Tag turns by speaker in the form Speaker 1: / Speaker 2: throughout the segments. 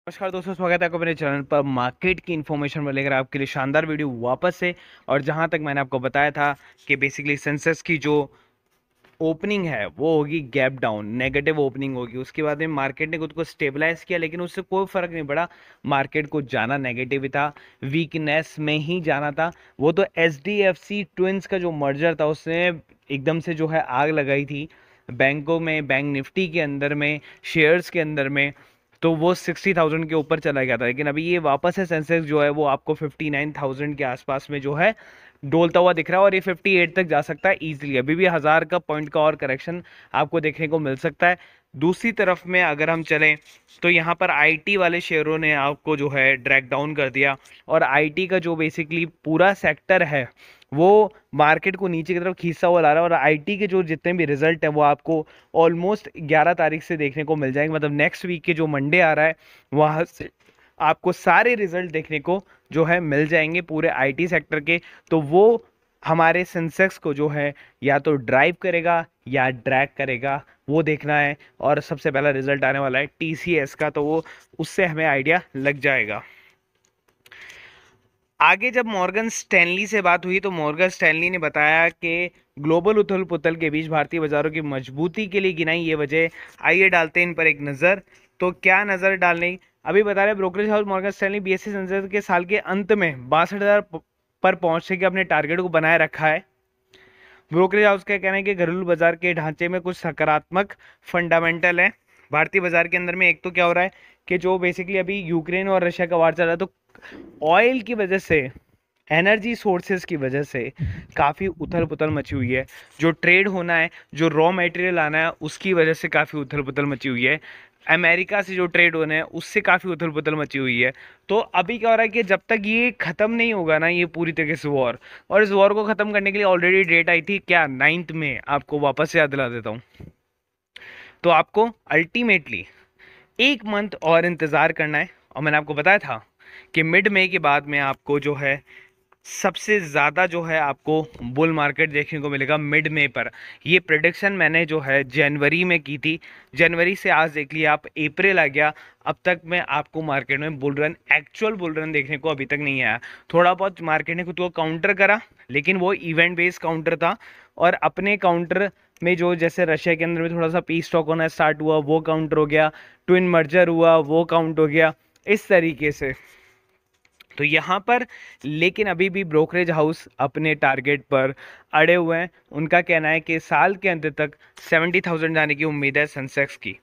Speaker 1: नमस्कार दोस्तों, स्वागत है आपका मेरे चैनल पर मार्केट की इन्फॉर्मेशन में लेकर आपके लिए शानदार वीडियो वापस से। और जहां तक मैंने आपको बताया था कि बेसिकली सेंसेक्स की जो ओपनिंग है वो होगी गैप डाउन, नेगेटिव ओपनिंग होगी। उसके बाद में मार्केट ने खुद को स्टेबलाइज किया, लेकिन उससे कोई फर्क नहीं पड़ा। मार्केट को जाना नेगेटिव ही था, वीकनेस में ही जाना था। वो तो एचडीएफसी ट्विंस का जो मर्जर था उसने एकदम से जो है आग लगाई थी बैंकों में, बैंक निफ्टी के अंदर में, शेयर्स के अंदर में। तो वो 60,000 के ऊपर चला गया था, लेकिन अभी ये वापस है। सेंसेक्स जो है वो आपको 59,000 के आसपास में जो है डोलता हुआ दिख रहा है, और ये 58 तक जा सकता है इजीली। अभी भी 1000 का पॉइंट का और करेक्शन आपको देखने को मिल सकता है। दूसरी तरफ में अगर हम चलें तो यहाँ पर आईटी वाले शेयरों ने आपको जो है ड्रैग डाउन कर दिया, और आईटी का जो बेसिकली पूरा सेक्टर है वो मार्केट को नीचे की तरफ खींचता हुआ ला रहा है। और आईटी के जो जितने भी रिजल्ट है वो आपको ऑलमोस्ट 11 तारीख से देखने को मिल जाएंगे, मतलब नेक्स्ट वीक के जो मंडे आ रहा है वहां से आपको सारे रिजल्ट देखने को जो है मिल जाएंगे पूरे आईटी सेक्टर के। तो वो हमारे सेंसेक्स को जो है या तो ड्राइव करेगा या ड्रैग करेगा, वो देखना है। और सबसे पहला रिजल्ट आने वाला है टीसीएस का, तो वो उससे हमें आइडिया लग जाएगा। आगे जब मॉर्गन स्टैनली से बात हुई तो मॉर्गन स्टैनली ने बताया कि ग्लोबल उथल पुथल के बीच भारतीय बाजारों की मजबूती के लिए गिनाई ये वजह। आइए डालते हैं इन पर एक नज़र। तो क्या नज़र डालने, अभी बता रहे brokerage house Morgan Stanley BSc Sensex के साल के अंत में 62,000 पर पहुंचने के अपने टारगेट को बनाए रखा है। ब्रोकरेज हाउस का कहना है कि घरेलू बाजार के ढांचे में कुछ सकारात्मक फंडामेंटल है भारतीय बाजार के अंदर में। एक तो क्या हो रहा है कि जो बेसिकली अभी यूक्रेन और रशिया का वार चल रहा है, तो ऑयल की वजह से, एनर्जी सोर्सेज की वजह से काफ़ी उथल पुथल मची हुई है। जो ट्रेड होना है, जो रॉ मटेरियल आना है, उसकी वजह से काफ़ी उथल पुथल मची हुई है। अमेरिका से जो ट्रेड होना है उससे काफ़ी उथल पुथल मची हुई है। तो अभी क्या हो रहा है कि जब तक ये ख़त्म नहीं होगा ना ये पूरी तरीके से वॉर, और इस वॉर को ख़त्म करने के लिए ऑलरेडी डेट आई थी क्या, 9th में, आपको वापस से याद दिला देता हूँ। तो आपको अल्टीमेटली 1 मंथ और इंतज़ार करना है। और मैंने आपको बताया था कि मिड मई के बाद में आपको जो है सबसे ज़्यादा जो है आपको बुल मार्केट देखने को मिलेगा मिड में पर। ये प्रिडिक्शन मैंने जो है जनवरी में की थी। जनवरी से आज देख लिया आप, अप्रैल आ गया, अब तक में आपको मार्केट में bull run, actual bull run देखने को अभी तक नहीं आया। थोड़ा बहुत मार्केट ने खुद को काउंटर करा, लेकिन वो इवेंट बेस्ड काउंटर था। और अपने काउंटर में जो जैसे रशिया के अंदर में थोड़ा सा पीस स्टॉक होना स्टार्ट हुआ वो काउंटर हो गया, ट्विन मर्जर हुआ वो काउंट हो गया, इस तरीके से। तो यहाँ पर लेकिन अभी भी ब्रोकरेज हाउस अपने टारगेट पर अड़े हुए हैं। उनका कहना है कि साल के अंत तक 70,000 जाने की उम्मीद है सेंसेक्स की।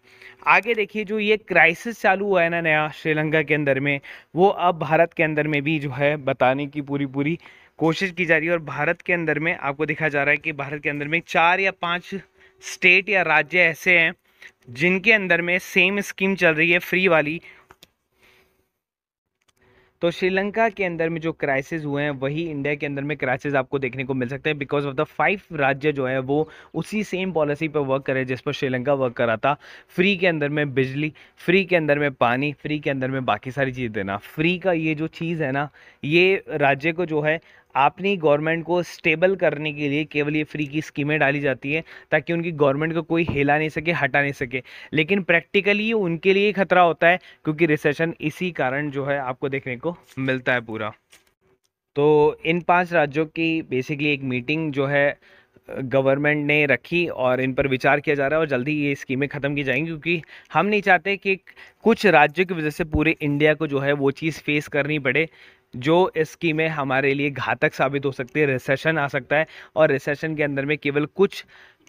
Speaker 1: आगे देखिए, जो ये क्राइसिस चालू हुआ है ना नया श्रीलंका के अंदर में, वो अब भारत के अंदर में भी जो है बताने की पूरी पूरी कोशिश की जा रही है। और भारत के अंदर में आपको दिखा जा रहा है कि भारत के अंदर में 4 या 5 स्टेट या राज्य ऐसे हैं जिनके अंदर में सेम स्कीम चल रही है फ्री वाली। तो श्रीलंका के अंदर में जो क्राइसिस हुए हैं वही इंडिया के अंदर में क्राइसिस आपको देखने को मिल सकते हैं, बिकॉज ऑफ द 5 राज्य जो है वो उसी सेम पॉलिसी पर वर्क करे जिस पर श्रीलंका वर्क करा था। फ्री के अंदर में बिजली, फ्री के अंदर में पानी, फ्री के अंदर में बाकी सारी चीज़ देना। फ्री का ये जो चीज़ है ना, ये राज्य को जो है अपनी गवर्नमेंट को स्टेबल करने के लिए केवल ये फ्री की स्कीमें डाली जाती है, ताकि उनकी गवर्नमेंट को कोई हिला नहीं सके, हटा नहीं सके। लेकिन प्रैक्टिकली उनके लिए खतरा होता है, क्योंकि रिसेशन इसी कारण जो है आपको देखने को मिलता है पूरा। तो इन 5 राज्यों की बेसिकली एक मीटिंग जो है गवर्नमेंट ने रखी, और इन पर विचार किया जा रहा है, और जल्दी ये स्कीमें ख़त्म की जाएंगी, क्योंकि हम नहीं चाहते कि कुछ राज्यों की वजह से पूरे इंडिया को जो है वो चीज़ फेस करनी पड़े। जो स्कीमें हमारे लिए घातक साबित हो सकती है, रिसेशन आ सकता है, और रिसेशन के अंदर में केवल कुछ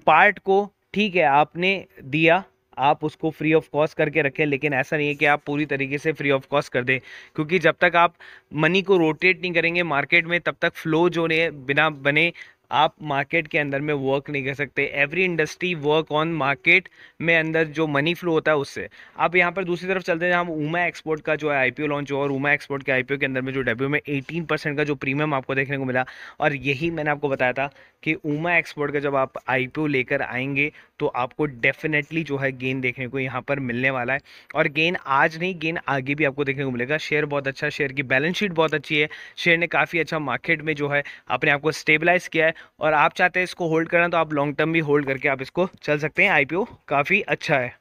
Speaker 1: पार्ट को, ठीक है आपने दिया, आप उसको फ्री ऑफ कॉस्ट करके रखें, लेकिन ऐसा नहीं है कि आप पूरी तरीके से फ्री ऑफ कॉस्ट कर दें। क्योंकि जब तक आप मनी को रोटेट नहीं करेंगे मार्केट में, तब तक फ्लो जो ने बिना बने आप मार्केट के अंदर में वर्क नहीं कर सकते। Every industry work on market में अंदर जो मनी फ्लो होता है उससे। आप यहाँ पर दूसरी तरफ चलते हैं, जहाँ उमा एक्सपोर्ट का जो है आईपीओ लॉन्च हुआ, और उमा एक्सपोर्ट के आईपीओ के अंदर में जो डेब्यू में 18% का जो प्रीमियम आपको देखने को मिला। और यही मैंने आपको बताया था कि उमा एक्सपोर्ट का जब आप आईपीओ लेकर आएंगे तो आपको डेफिनेटली जो है गेन देखने को यहाँ पर मिलने वाला है। और गेन आज नहीं, गेन आगे भी आपको देखने को मिलेगा। शेयर बहुत अच्छा, शेयर की बैलेंस शीट बहुत अच्छी है, शेयर ने काफ़ी अच्छा मार्केट में जो है अपने आप को स्टेबलाइज किया है। और आप चाहते हैं इसको होल्ड करना तो आप लॉन्ग टर्म भी होल्ड करके आप इसको चल सकते हैं। आईपीओ काफ़ी अच्छा है।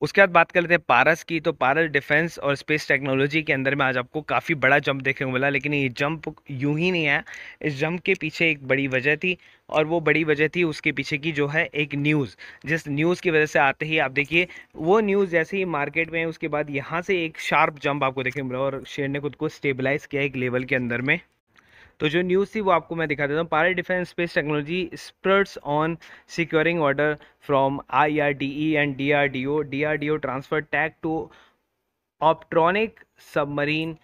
Speaker 1: उसके बाद बात कर लेते हैं पारस की। तो पारस डिफेंस और स्पेस टेक्नोलॉजी के अंदर में आज आपको काफ़ी बड़ा जंप देखने को मिला, लेकिन ये जंप यूं ही नहीं आया। इस जंप के पीछे एक बड़ी वजह थी, और वो बड़ी वजह थी उसके पीछे की जो है एक न्यूज़, जिस न्यूज़ की वजह से आते ही आप देखिए वो न्यूज़ जैसे ही मार्केट में, उसके बाद यहाँ से एक शार्प जंप आपको देखने को मिला और शेयर ने खुद को स्टेबलाइज किया एक लेवल के अंदर में। तो जो न्यूज़ थी वो आपको मैं दिखा देता हूँ। Paras defence space technology spurts on securing order from IRDE and DRDO transfer tag to optronic submarine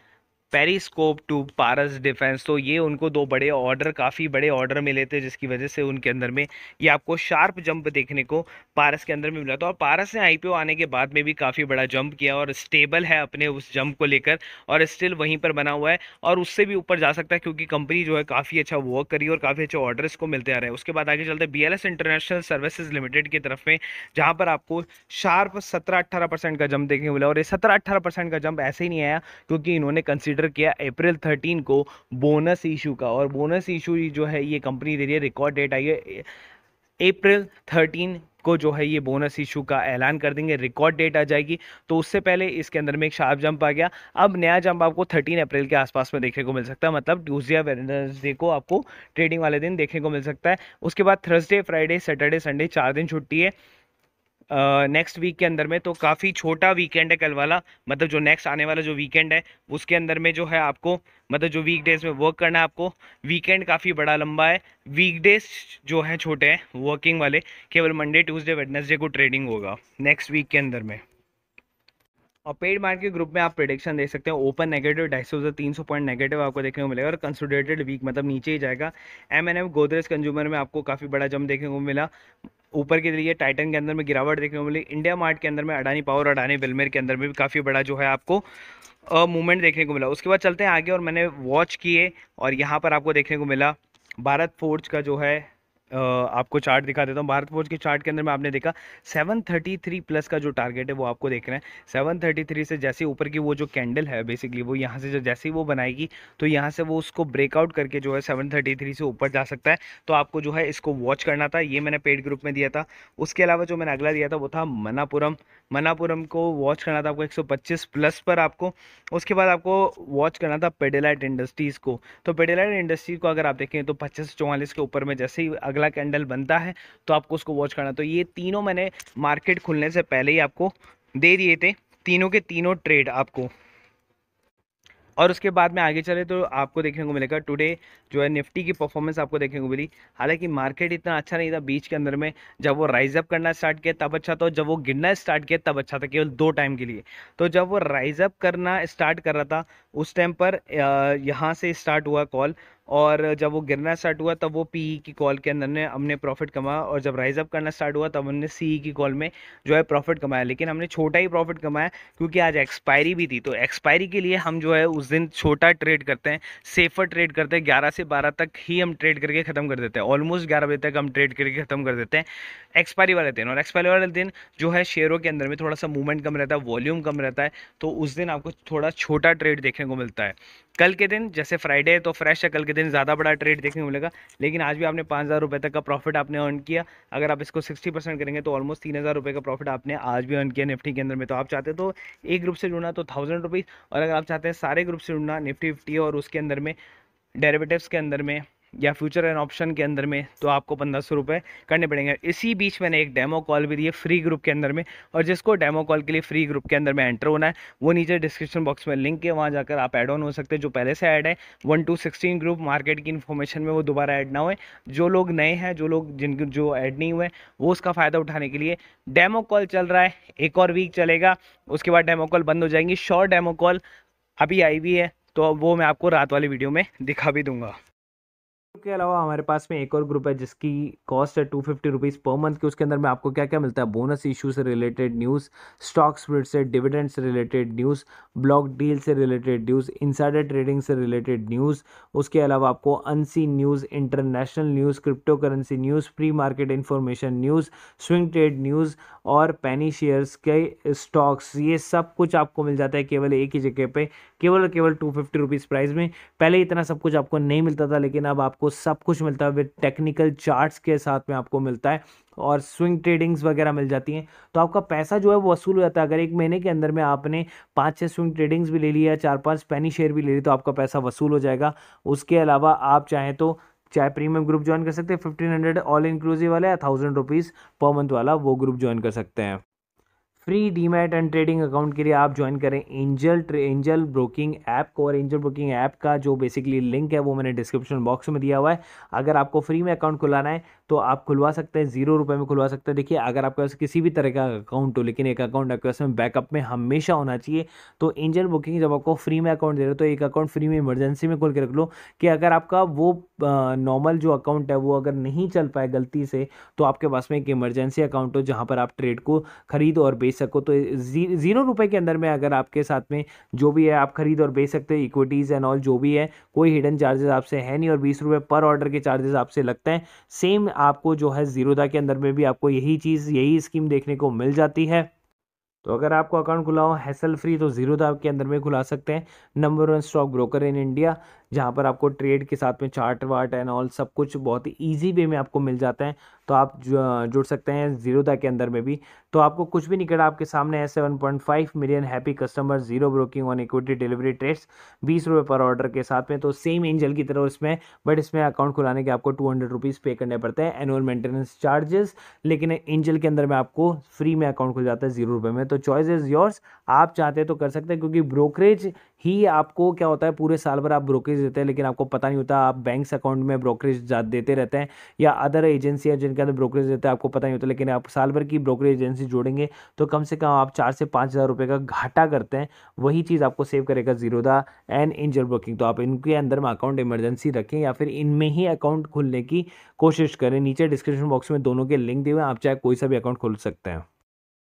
Speaker 1: periscope to Paras defence. तो ये उनको दो बड़े ऑर्डर, काफ़ी बड़े ऑर्डर मिले थे, जिसकी वजह से उनके अंदर में ये आपको शार्प जंप देखने को पारस के अंदर में मिला था। और पारस ने IPO आने के बाद में भी काफ़ी बड़ा जंप किया और स्टेबल है अपने उस जंप को लेकर, और स्टिल वहीं पर बना हुआ है और उससे भी ऊपर जा सकता है, क्योंकि कंपनी जो है काफ़ी अच्छा वर्क करी और काफ़ी अच्छे ऑर्डर इसको मिलते आ रहे हैं। उसके बाद आगे चलते हैं BLS इंटरनेशनल सर्विसेज लिमिटेड की तरफ में, जहाँ पर आपको शार्प 17-18% का जंप देखने को मिला। और ये 17-18% का जंप ऐसे ही नहीं आया, क्योंकि इन्होंने कंसीडर किया अप्रैल 13 को बोनस इशू का, और बोनस इशू जो है ये कंपनी दे रही है, रिकॉर्ड डेट आई है अप्रैल 13 को जो है ये बोनस इशू का ऐलान कर देंगे, रिकॉर्ड डेट आ जाएगी। तो उससे पहले इसके अंदर में एक शार्प जंप आ गया। अब नया जंप आपको 13 अप्रैल के आसपास में देखने को मिल सकता है, मतलब ट्यूसडे या वेडनेसडे को आपको ट्रेडिंग वाले दिन देखने को मिल सकता है। उसके बाद थर्सडे, फ्राइडे, सैटरडे, संडे 4 दिन छुट्टी है नेक्स्ट वीक के अंदर में। तो काफ़ी छोटा वीकेंड है कल वाला, मतलब जो नेक्स्ट आने वाला जो वीकेंड है उसके अंदर में जो है आपको, मतलब जो वीकडेज में वर्क करना है आपको, वीकेंड काफ़ी बड़ा लंबा है, वीकडेज जो है छोटे हैं वर्किंग वाले, केवल मंडे, ट्यूसडे, वेडनेसडे को ट्रेडिंग होगा नेक्स्ट वीक के अंदर में। और पेड मार्केट ग्रुप में आप प्रेडिक्शन देख सकते हैं, ओपन नेगेटिव 250 से 300 पॉइंट नेगेटिव आपको देखने को मिलेगा, और कंसोलिडेटेड वीक मतलब नीचे ही जाएगा। M&M गोदरेज कंज्यूमर में आपको काफ़ी बड़ा जंप देखने को मिला, ऊपर के लिए टाइटन के अंदर में गिरावट देखने को मिली, इंडिया मार्ट के अंदर में अडानी पावर, अडानी बिलमेर के अंदर में भी काफ़ी बड़ा जो है आपको मूवमेंट देखने को मिला। उसके बाद चलते हैं आगे, और मैंने वॉच किए और यहाँ पर आपको देखने को मिला भारत फोर्ज का जो है आपको चार्ट दिखा देता हूँ। भारत फोर्ज के चार्ट के अंदर में आपने देखा 733 प्लस का जो टारगेट है वो आपको देख रहे हैं। 733 से जैसे ऊपर की वो जो कैंडल है बेसिकली, वो यहाँ से जो जैसे ही वो बनाएगी तो यहाँ से वो उसको ब्रेकआउट करके जो है 733 से ऊपर जा सकता है। तो आपको जो है इसको वॉच करना था, ये मैंने पेड ग्रुप में दिया था। उसके अलावा जो मैंने अगला दिया था वो था मनापुरम। मनापुरम को वॉच करना था आपको 125 प्लस पर आपको। उसके बाद आपको वॉच करना था पेडिलाइट इंडस्ट्रीज़ को। तो पेडिलाइट इंडस्ट्रीज को अगर आप देखें तो 25-44 के ऊपर में जैसे ही अगला कैंडल बनता है तो आपको उसको वॉच करना। तो ये तीनों मैंने मार्केट खुलने से पहले ही आपको दे दिए थे, तीनों के तीनों ट्रेड आपको। और उसके बाद में आगे चले तो आपको देखने को मिलेगा टुडे जो है निफ्टी की परफॉर्मेंस आपको देखने को मिली। हालांकि मार्केट इतना अच्छा नहीं था बीच के अंदर में, जब वो राइज अप करना स्टार्ट किया तब अच्छा था, जब वो गिरना स्टार्ट किया तब अच्छा था, केवल 2 टाइम के लिए। तो जब वो राइज अप करना स्टार्ट कर रहा था उस टाइम पर यहाँ से स्टार्ट हुआ कॉल, और जब वो गिरना स्टार्ट हुआ तब वो PE की कॉल के अंदर ने हमने प्रॉफिट कमाया, और जब राइज अप करना स्टार्ट हुआ तब हमने CE की कॉल में जो है प्रॉफिट कमाया। लेकिन हमने छोटा ही प्रॉफिट कमाया, क्योंकि आज एक्सपायरी भी थी। तो एक्सपायरी के लिए हम जो है उस दिन छोटा ट्रेड करते हैं, सेफर ट्रेड करते हैं, 11 से 12 तक ही हम ट्रेड करके ख़त्म कर देते हैं, ऑलमोस्ट 11 बजे तक हम ट्रेड करके ख़त्म कर देते हैं एक्सपायरी वाले दिन। और एक्सपायरी वाले दिन जो है शेयरों के अंदर में थोड़ा सा मूवमेंट कम रहता है, वॉल्यूम कम रहता है, तो उस दिन आपको थोड़ा छोटा ट्रेड देखने को मिलता है। कल के दिन जैसे फ्राइडे है तो फ्रेश है, कल के दिन ज़्यादा बड़ा ट्रेड देखने को मिलेगा। लेकिन आज भी आपने 5,000 रुपये तक का प्रॉफिट आपने अर्न किया। अगर आप इसको 60% करेंगे तो ऑलमोस्ट 3,000 रुपये का प्रॉफिट आपने आज भी अर्न किया निफ्टी के अंदर में। तो आप चाहते तो एक ग्रुप से जुड़ना तो 1,000 रुपीज़, और अगर आप चाहते हैं सारे ग्रुप से जुड़ना निफ्टी 50 और उसके अंदर में डेरिवेटिव्स के अंदर में या फ्यूचर एंड ऑप्शन के अंदर में, तो आपको 1,500 रुपये करने पड़ेंगे। इसी बीच मैंने एक डेमो कॉल भी दी है फ्री ग्रुप के अंदर में, और जिसको डेमो कॉल के लिए फ्री ग्रुप के अंदर में एंटर होना है वो नीचे डिस्क्रिप्शन बॉक्स में लिंक है, वहाँ जाकर आप ऐड ऑन हो सकते हैं। जो पहले से ऐड है 1 to 16 ग्रुप मार्केट की इन्फॉर्मेशन में, वो दोबारा ऐड ना हुए। जो लोग नए हैं, जो लोग जिन जो ऐड नहीं हुए, वो उसका फ़ायदा उठाने के लिए डेमो कॉल चल रहा है, एक और वीक चलेगा, उसके बाद डेमो कॉल बंद हो जाएंगी। शॉर्ट डेमो कॉल अभी आई भी है, तो वो मैं आपको रात वाली वीडियो में दिखा भी दूंगा। के अलावा हमारे पास में एक और ग्रुप है जिसकी कॉस्ट है 250 रुपीज़ पर मंथ की। उसके अंदर में आपको क्या क्या मिलता है, बोनस इशू से रिलेटेड न्यूज़, स्टॉक स्प्लिट से, डिविडेंड से रिलेटेड न्यूज़, ब्लॉक डील से रिलेटेड न्यूज़, इनसाइडर ट्रेडिंग से रिलेटेड न्यूज़। उसके अलावा आपको unseen news, international news, crypto currency news, pre market information news, swing trade news और पेनी shares के स्टॉक्स, ये सब कुछ आपको मिल जाता है केवल एक ही जगह पे, केवल 250 रुपीज़ प्राइस में। पहले इतना सब कुछ आपको नहीं मिलता था, लेकिन अब आपको
Speaker 2: आपको सब कुछ मिलता है विद टेक्निकल चार्ट्स के साथ में आपको मिलता है, और स्विंग ट्रेडिंग्स वगैरह मिल जाती हैं। तो आपका पैसा जो है वो वसूल हो जाता है। अगर एक महीने के अंदर में आपने 5-6 स्विंग ट्रेडिंग्स भी ले लिया, 4-5 पेनी शेयर भी ले ली, तो आपका पैसा वसूल हो जाएगा। उसके अलावा आप चाहें तो चाहे प्रीमियम ग्रुप ज्वाइन कर सकते हैं, 1500 ऑल इंक्लूसिव वाला या 1000 रुपीज़ पर मंथ वाला वो ग्रुप ज्वाइन कर सकते हैं। Free demat and trading account के लिए आप ज्वाइन करें एंजल ब्रोकिंग ऐप को, और एंजल ब्रोकिंग ऐप का जो बेसिकली लिंक है वो मैंने डिस्क्रिप्शन बॉक्स में दिया हुआ है। अगर आपको फ्री में अकाउंट खुलाना है तो आप खुलवा सकते हैं, 0 रुपये में खुलवा सकते हैं। देखिए, अगर आपके पास किसी भी तरह का अकाउंट हो, लेकिन एक अकाउंट आपके पास में बैकअप में हमेशा होना चाहिए। तो एंजल ब्रोकिंग जब आपको फ्री में अकाउंट दे रहे हो तो एक अकाउंट फ्री में इमरजेंसी में खोल के रख लो, कि अगर आपका वो नॉर्मल जो अकाउंट है वो अगर नहीं चल पाए गलती से, तो आपके पास में एक इमरजेंसी अकाउंट हो जहाँ पर आप ट्रेड को खरीद और बेच सको। तो 0 रुपये के अंदर में अगर आपके साथ में जो भी है आप खरीद और बेच सकते हैं, इक्विटीज़ एंड ऑल जो भी है, कोई हिडन चार्जेस आपसे है नहीं, और 20 रुपये पर ऑर्डर के चार्जेस आपसे लगते हैं। सेम आपको जो है जीरोधा के अंदर में भी आपको यही चीज़, यही स्कीम देखने को मिल जाती है। तो अगर आपको अकाउंट खुला हो हैसल फ्री, तो जीरोधा के अंदर में खुला सकते हैं। Number 1 stock broker in India, जहाँ पर आपको ट्रेड के साथ में चार्ट वार्ट एंड ऑल सब कुछ बहुत ही ईजी वे में आपको मिल जाता है। तो आप जुड़ सकते हैं जीरोधा के अंदर में भी। तो आपको कुछ भी नहीं करना, आपके सामने है 7.5 million happy customer, zero broking on equity delivery trades, 20 रुपये पर ऑर्डर के साथ में। तो सेम एंजल की तरह इसमें, बट इसमें अकाउंट खुलाने के आपको 200 रुपीज़ पे करने पड़ते हैं एनुअल मेंटेनेंस चार्जेस। लेकिन एंजल के अंदर में आपको फ्री में अकाउंट खुल जाता है 0 रुपये में। तो चॉइस इज़ योर्स, आप चाहते हैं तो कर सकते हैं, क्योंकि ब्रोकरेज ही आपको क्या होता है, पूरे साल भर आप ब्रोकरेज देते हैं लेकिन आपको पता नहीं होता। आप बैंक्स अकाउंट में ब्रोकरेज देते रहते हैं, या अदर एजेंसी जिनके अंदर ब्रोकरेज देते हैं, आपको पता नहीं होता। लेकिन आप साल भर की ब्रोकरेज एजेंसी जोड़ेंगे तो कम से कम आप 4 से 5 हज़ार रुपये का घाटा करते हैं। वही चीज़ आपको सेव करेगा जीरोधा एंड एंजल ब्रोकिंग। तो आप इनके अंदर में अकाउंट इमरजेंसी रखें, या फिर इनमें ही अकाउंट खोलने की कोशिश करें। नीचे डिस्क्रिप्शन बॉक्स में दोनों के लिंक दिए हुए हैं, आप चाहे कोई सा भी अकाउंट खोल सकते हैं।